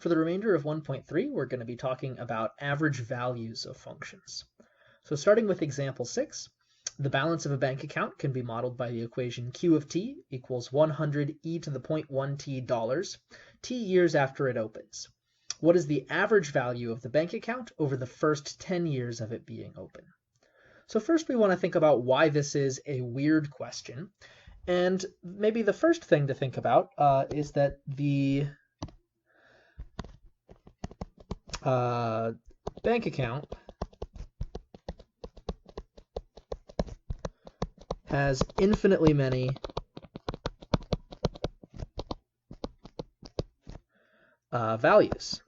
For the remainder of 1.3, we're going to be talking about average values of functions. So starting with example 6, the balance of a bank account can be modeled by the equation Q of t equals 100 e to the 0.1 t dollars, t years after it opens. What is the average value of the bank account over the first 10 years of it being open? So first we want to think about why this is a weird question. And maybe the first thing to think about is that the bank account has infinitely many values.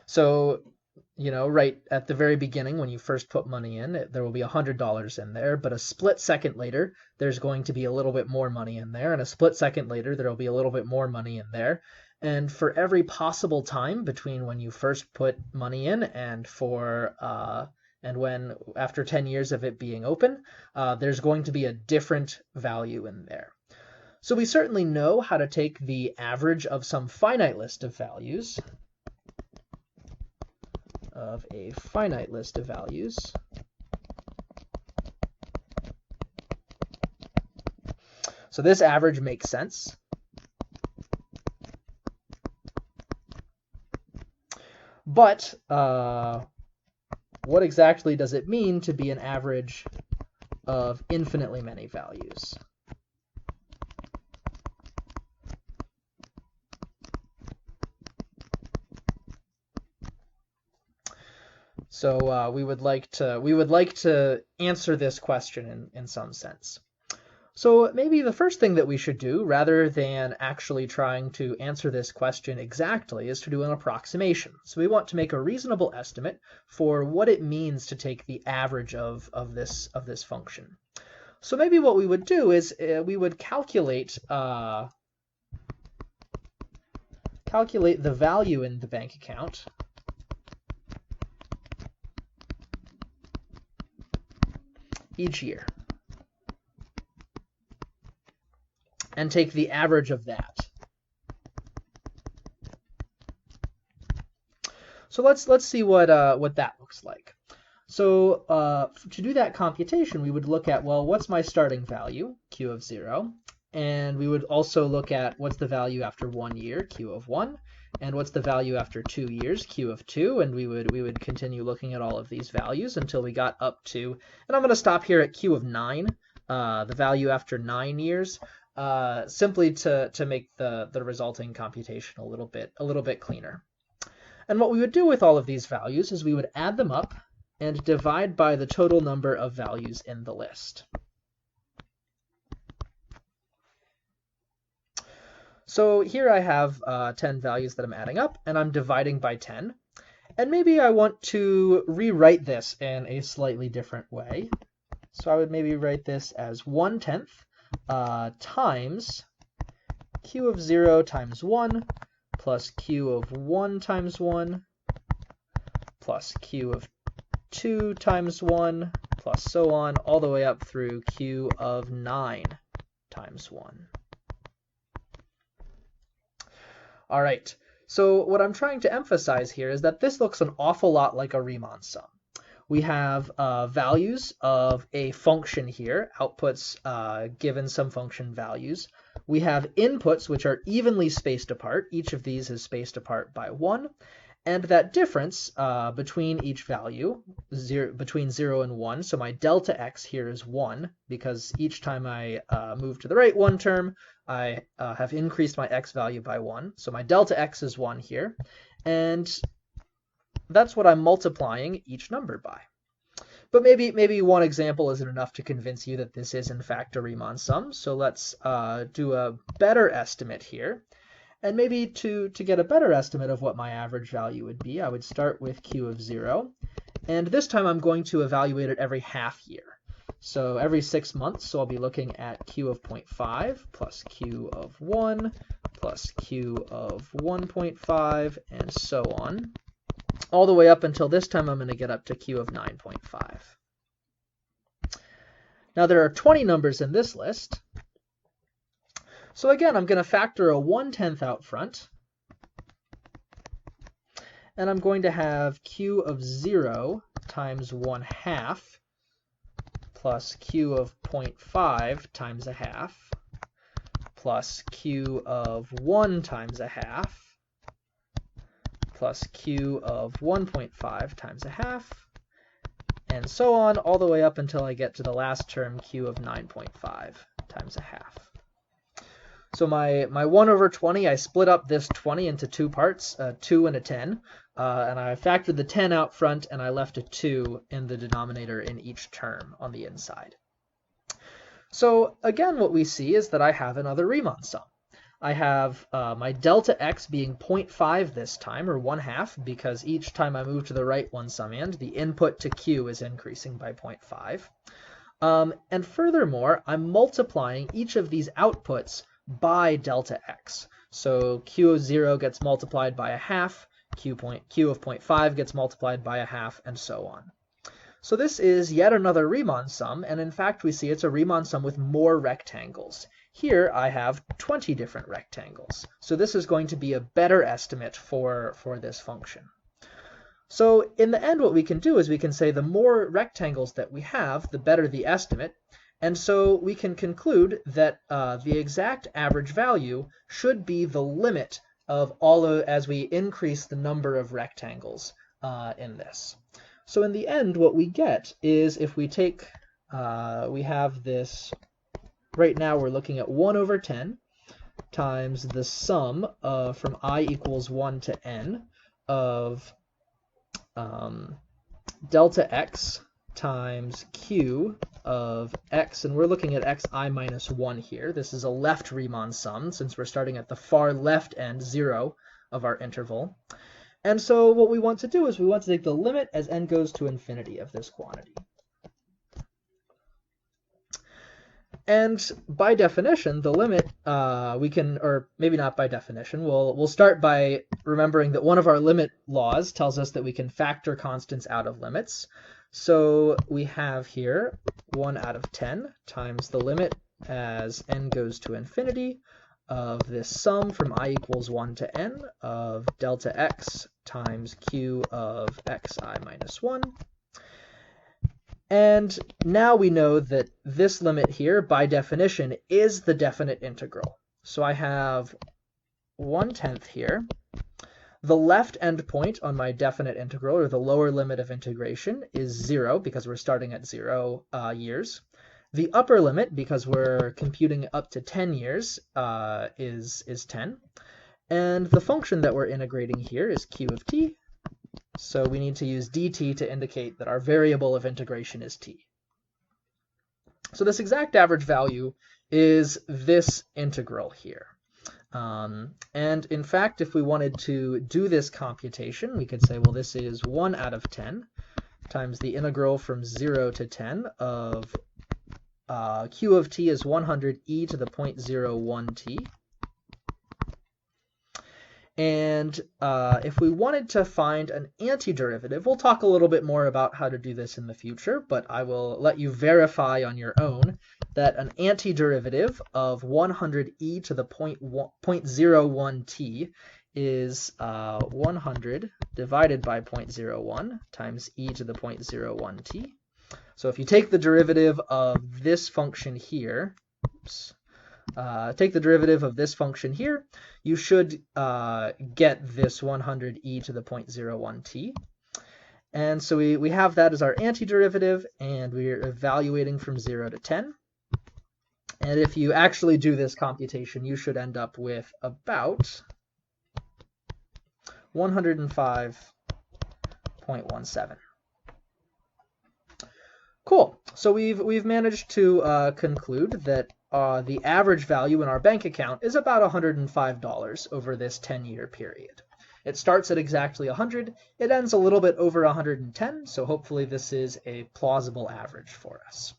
So, right at the very beginning when you first put money in, there will be $100 in there, but a split second later, there's going to be a little bit more money in there, and a split second later, there will be a little bit more money in there. And for every possible time between when you first put money in and when after 10 years of it being open, there's going to be a different value in there. So we certainly know how to take the average of some finite list of values, So this average makes sense. But what exactly does it mean to be an average of infinitely many values? So we would like to answer this question in some sense. So maybe the first thing that we should do, rather than actually trying to answer this question exactly, is to do an approximation. So we want to make a reasonable estimate for what it means to take the average of this function. So maybe what we would do is we would calculate the value in the bank account each year, and take the average of that. So let's see what that looks like. So to do that computation, we would look at, well, what's my starting value, Q of 0, and we would also look at what's the value after 1 year, Q of 1, and what's the value after 2 years, Q of 2, and we would continue looking at all of these values until we got up to, and I'm going to stop here at Q of 9, the value after 9 years, simply to make the resulting computation a little bit cleaner. And what we would do with all of these values is we would add them up and divide by the total number of values in the list. So here I have 10 values that I'm adding up, and I'm dividing by 10. And maybe I want to rewrite this in a slightly different way. So I would maybe write this as 1/10 times Q of 0 times 1 plus Q of 1 times 1 plus Q of 2 times 1 plus so on, all the way up through Q of 9 times 1. All right, so what I'm trying to emphasize here is that this looks an awful lot like a Riemann sum. We have values of a function here, outputs given some function values. We have inputs which are evenly spaced apart. Each of these is spaced apart by 1. And that difference between each value, between 0 and 1, so my delta x here is 1, because each time I move to the right one term, I have increased my x value by 1. So my delta x is 1 here. And that's what I'm multiplying each number by. But maybe one example isn't enough to convince you that this is in fact a Riemann sum. So let's do a better estimate here. And maybe to get a better estimate of what my average value would be, I would start with Q of 0. And this time I'm going to evaluate it every half year. So every 6 months, so I'll be looking at Q of 0.5 plus Q of 1 plus Q of 1.5 and so on, all the way up until this time I'm going to get up to Q of 9.5. Now there are 20 numbers in this list. So again, I'm going to factor a 1/10 out front, and I'm going to have q of 0 times 1/2 plus q of 0.5 times 1/2 plus q of 1 times 1/2 plus q of 1.5 times 1/2, and so on all the way up until I get to the last term, q of 9.5 times 1/2. So my 1 over 20, I split up this 20 into two parts, a 2 and a 10, and I factored the 10 out front, and I left a 2 in the denominator in each term on the inside. So again, what we see is that I have another Riemann sum. I have my delta x being 0.5 this time, or 1/2, because each time I move to the right one sum and, the input to q is increasing by 0.5. And furthermore, I'm multiplying each of these outputs by delta x. So q of 0 gets multiplied by 1/2, q of 0.5 gets multiplied by 1/2, and so on. So this is yet another Riemann sum, and in fact we see it's a Riemann sum with more rectangles. Here I have 20 different rectangles. So this is going to be a better estimate for this function. So in the end, what we can do is we can say the more rectangles that we have, the better the estimate. And so we can conclude that the exact average value should be the limit of as we increase the number of rectangles in this. So in the end, what we get is if we take, we have this, right now we're looking at 1 over 10 times the sum from I equals 1 to n of delta x times q of x, and we're looking at xi minus 1 here. This is a left Riemann sum since we're starting at the far left end, 0, of our interval. And so what we want to do is we want to take the limit as n goes to infinity of this quantity. And by definition, the limit we can, or maybe not by definition, we'll start by remembering that one of our limit laws tells us that we can factor constants out of limits. So we have here 1 out of 10 times the limit as n goes to infinity of this sum from I equals 1 to n of delta x times q of xi minus 1. And now we know that this limit here, by definition, is the definite integral. So I have 1/10 here. The left endpoint on my definite integral, or the lower limit of integration, is 0, because we're starting at 0 years. The upper limit, because we're computing up to 10 years, is 10. And the function that we're integrating here is q of t. So we need to use dt to indicate that our variable of integration is t. So this exact average value is this integral here. And in fact, if we wanted to do this computation, we could say, well, this is 1 out of 10 times the integral from 0 to 10 of q of t is 100 e to the 0.01 t. And if we wanted to find an antiderivative, we'll talk a little bit more about how to do this in the future, but I will let you verify on your own that an antiderivative of 100 e to the 0.01 t is 100 divided by 0.01 times e to the 0.01 t. So if you take the derivative of this function here, take the derivative of this function here, you should get this 100 e to the 0.01 t. And so we have that as our antiderivative, and we're evaluating from 0 to 10. And if you actually do this computation, you should end up with about 105.17. Cool. So we've managed to conclude that the average value in our bank account is about $105 over this 10-year period. It starts at exactly 100. It ends a little bit over 110. So hopefully this is a plausible average for us.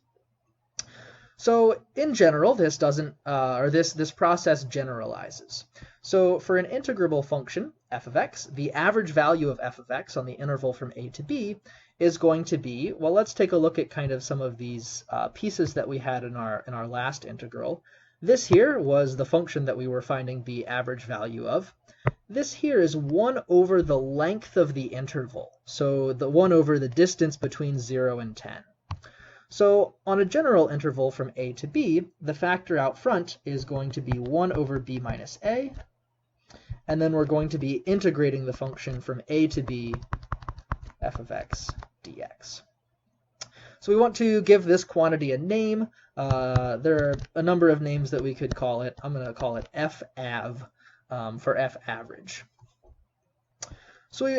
So in general, this doesn't, this process generalizes. So for an integrable function, f of x, the average value of f of x on the interval from a to b is going to be, well, let's take a look at kind of some of these pieces that we had in our last integral. This here was the function that we were finding the average value of. this here is 1 over the length of the interval, so the 1 over the distance between 0 and 10. So on a general interval from a to b, the factor out front is going to be 1 over b minus a, and then we're going to be integrating the function from a to b f of x dx. So we want to give this quantity a name. There are a number of names that we could call it. I'm going to call it f_av for f average. So we,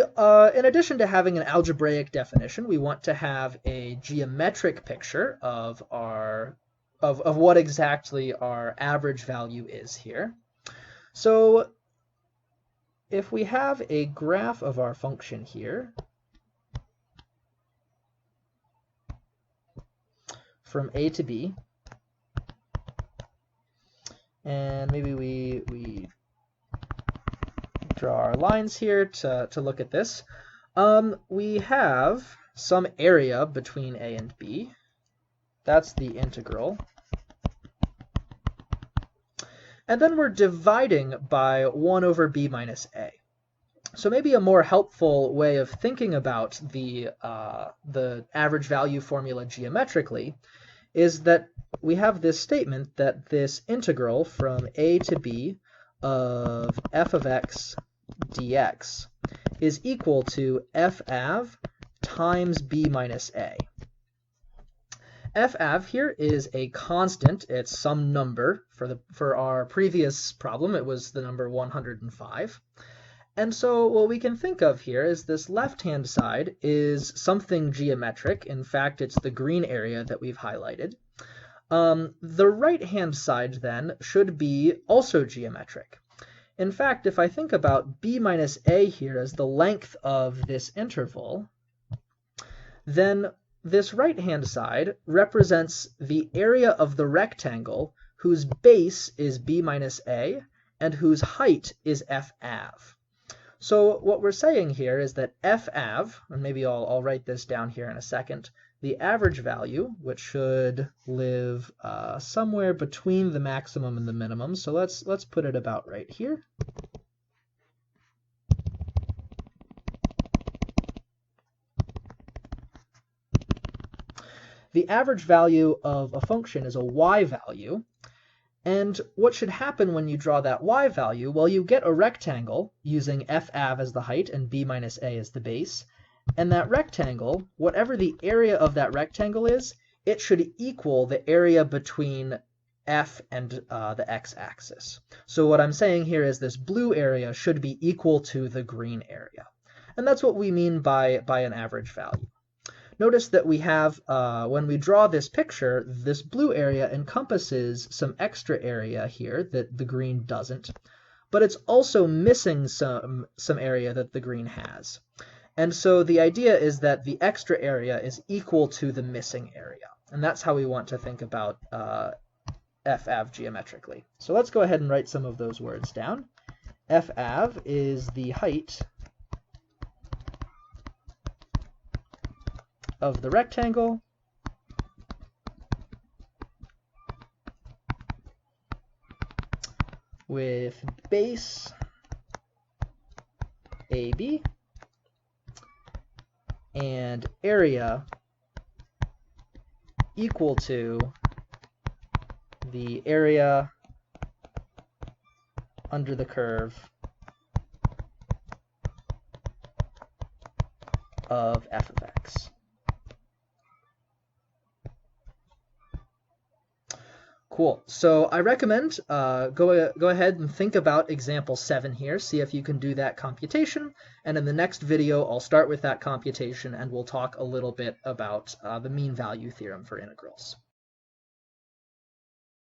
in addition to having an algebraic definition, we want to have a geometric picture of what exactly our average value is here. So if we have a graph of our function here from a to b, and maybe we draw our lines here to look at this. We have some area between a and b. That's the integral. And then we're dividing by 1 over b minus a. So maybe a more helpful way of thinking about the average value formula geometrically is that we have this statement that this integral from a to b of f of x dx is equal to f_av times b minus a. f_av here is a constant. It's some number. For our previous problem, it was the number 105. And so what we can think of here is this left-hand side is something geometric. In fact, it's the green area that we've highlighted. The right-hand side then should be also geometric. In fact, if I think about b minus a here as the length of this interval, then this right-hand side represents the area of the rectangle whose base is b minus a and whose height is f_av. So what we're saying here is that f_av, and maybe I'll write this down here in a second, the average value, which should live somewhere between the maximum and the minimum. So let's put it about right here. The average value of a function is a y value. And what should happen when you draw that y value? Well, you get a rectangle using f_av as the height and b minus a as the base. And that rectangle, whatever the area of that rectangle is, it should equal the area between f and the x-axis. So what I'm saying here is this blue area should be equal to the green area. And that's what we mean by an average value. Notice that we have, when we draw this picture, this blue area encompasses some extra area here that the green doesn't, but it's also missing some area that the green has. And so the idea is that the extra area is equal to the missing area. And that's how we want to think about f_av geometrically. So let's go ahead and write some of those words down. f_av is the height of the rectangle with base AB and area equal to the area under the curve of f of x. Cool. So I recommend go ahead and think about example 7 here, see if you can do that computation, and in the next video I'll start with that computation and we'll talk a little bit about the mean value theorem for integrals.